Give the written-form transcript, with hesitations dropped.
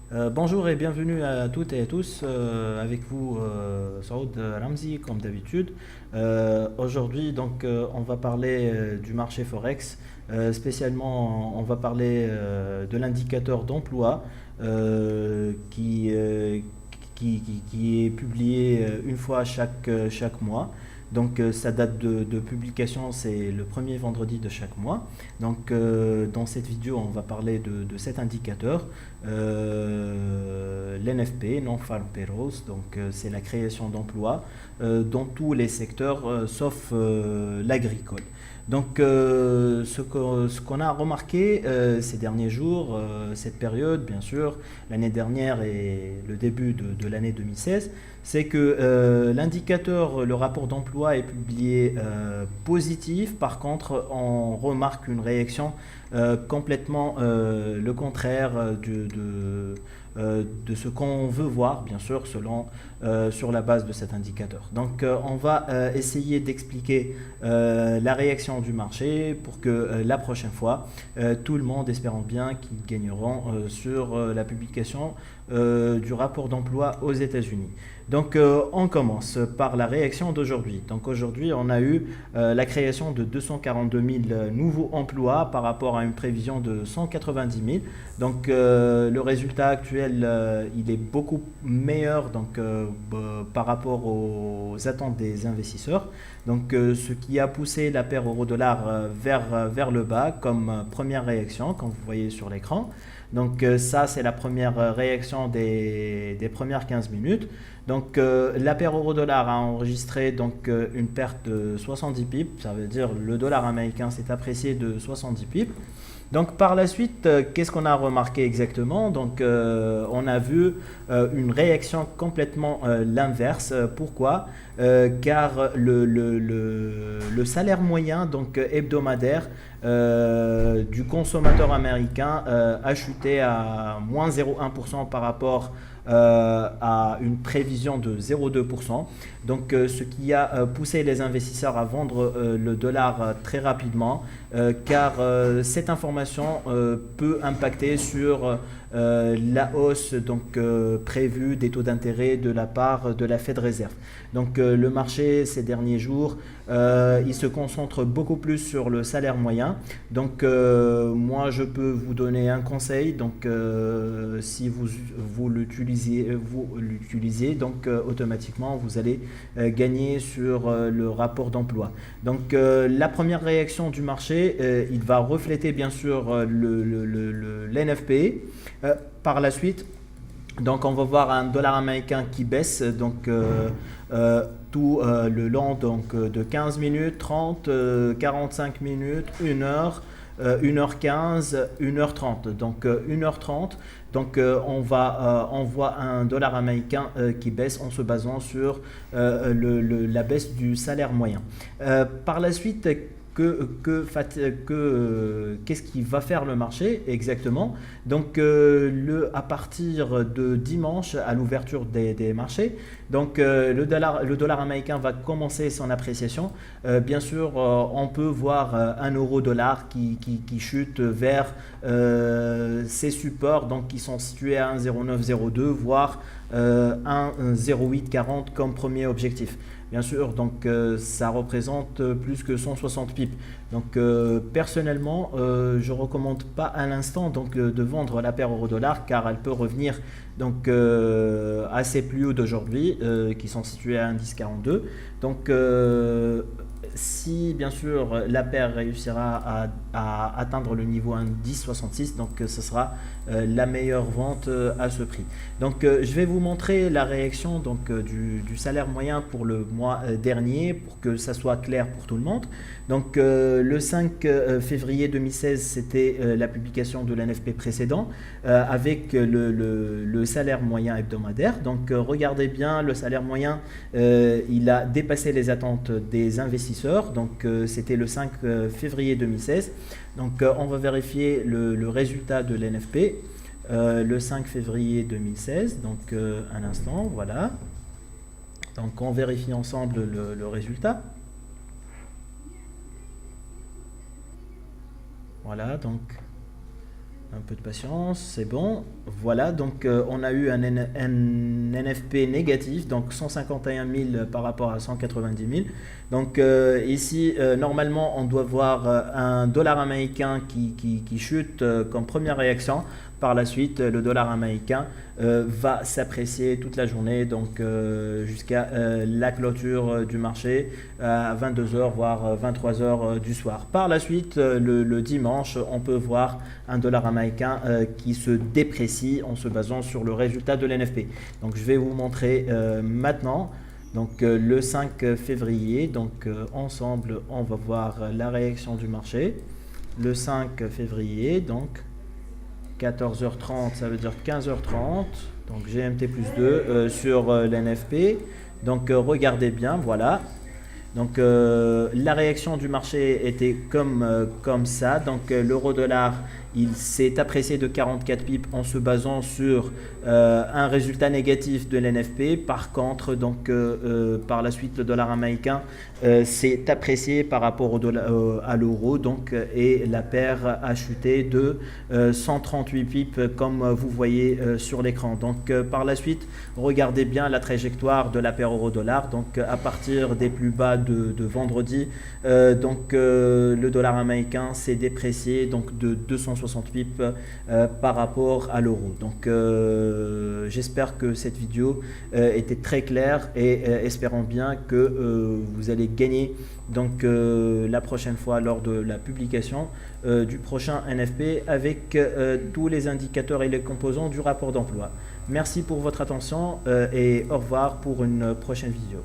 Bonjour et bienvenue à toutes et à tous. Avec vous, Saoud Ramzi, comme d'habitude. Aujourd'hui, on va parler du marché Forex. Spécialement, on va parler de l'indicateur d'emploi qui est publié une fois chaque mois. Sa date de publication, c'est le premier vendredi de chaque mois. Dans cette vidéo, on va parler de cet indicateur, l'NFP, Non-Farm Payrolls. C'est la création d'emplois dans tous les secteurs sauf l'agricole. Ce qu'on a remarqué ces derniers jours, cette période, bien sûr, l'année dernière et le début de l'année 2016, c'est que l'indicateur, le rapport d'emploi est publié positif. Par contre, on remarque une réaction complètement le contraire de ce qu'on veut voir, bien sûr, sur la base de cet indicateur. On va essayer d'expliquer la réaction du marché pour que la prochaine fois, tout le monde, espérons bien, qu'ils gagneront sur la publication du rapport d'emploi aux États-Unis. On commence par la réaction d'aujourd'hui. Aujourd'hui, on a eu la création de 242 000 nouveaux emplois par rapport à une prévision de 190 000. Le résultat actuel, il est beaucoup meilleur par rapport aux attentes des investisseurs. Ce qui a poussé la paire euro-dollar vers le bas comme première réaction, comme vous voyez sur l'écran. Ça, c'est la première réaction des premières 15 minutes. La paire euro-dollar a enregistré une perte de 70 pips. Ça veut dire le dollar américain s'est apprécié de 70 pips. Par la suite, qu'est-ce qu'on a remarqué exactement? On a vu une réaction complètement l'inverse. Pourquoi? Car le salaire moyen hebdomadaire du consommateur américain a chuté à moins 0,1% par rapport à une prévision de 0,2%. Ce qui a poussé les investisseurs à vendre le dollar très rapidement, car cette information peut impacter sur la hausse prévue des taux d'intérêt de la part de la Fed Reserve. Le marché ces derniers jours, il se concentre beaucoup plus sur le salaire moyen. Moi, je peux vous donner un conseil. Si vous l'utilisez, automatiquement, vous allez gagner sur le rapport d'emploi. La première réaction du marché, il va refléter bien sûr l'NFP. Par la suite, on va voir un dollar américain qui baisse tout le long de 15 minutes, 30, 45 minutes, 1 heure, 1h15, 1h30. 1h30. On voit un dollar américain qui baisse en se basant sur la baisse du salaire moyen. Par la suite, qu'est-ce qui va faire le marché exactement? À partir de dimanche, à l'ouverture des marchés, le dollar américain va commencer son appréciation. Bien sûr, on peut voir un euro-dollar qui chute vers ses supports, qui sont situés à 1,0902, voire 1,0840 comme premier objectif. Bien sûr, ça représente plus que 160 pips. Personnellement, je ne recommande pas à l'instant de vendre la paire euro-dollar, car elle peut revenir à ses plus hauts d'aujourd'hui qui sont situés à 1,1042. Si bien sûr la paire réussira à atteindre le niveau 1,1066, ce sera la meilleure vente à ce prix. Je vais vous montrer la réaction du salaire moyen pour le mois dernier pour que ça soit clair pour tout le monde. Le 5 février 2016, c'était la publication de l'NFP précédent avec le salaire moyen hebdomadaire. Regardez bien, le salaire moyen, il a dépassé les attentes des investisseurs. C'était le 5 février 2016. On va vérifier le résultat de l'NFP le 5 février 2016. Un instant, voilà. On vérifie ensemble le résultat. Voilà, Un peu de patience, c'est bon. Voilà, donc on a eu un NFP négatif, donc 151 000 par rapport à 190 000. Donc ici, normalement, on doit voir un dollar américain qui chute comme première réaction. Par la suite, le dollar américain va s'apprécier toute la journée, donc jusqu'à la clôture du marché à 22h, voire 23h du soir. Par la suite, le dimanche, on peut voir un dollar américain qui se déprécie en se basant sur le résultat de l'NFP. Donc je vais vous montrer maintenant. Donc le 5 février, donc ensemble, on va voir la réaction du marché. Le 5 février, donc 14h30, ça veut dire 15h30, donc GMT plus 2 sur l'NFP. Donc regardez bien, voilà. Donc la réaction du marché était comme ça. Donc l'euro dollar, il s'est apprécié de 44 pips en se basant sur un résultat négatif de l'NFP. Par contre, donc par la suite, le dollar américain s'est apprécié par rapport à l'euro, donc et la paire a chuté de 138 pips comme vous voyez sur l'écran. Donc par la suite, regardez bien la trajectoire de la paire euro-dollar. Donc à partir des plus bas de vendredi, donc le dollar américain s'est déprécié donc de 260 pips par rapport à l'euro. Donc j'espère que cette vidéo était très claire et espérons bien que vous allez gagner donc la prochaine fois lors de la publication du prochain NFP avec tous les indicateurs et les composants du rapport d'emploi. Merci pour votre attention et au revoir pour une prochaine vidéo.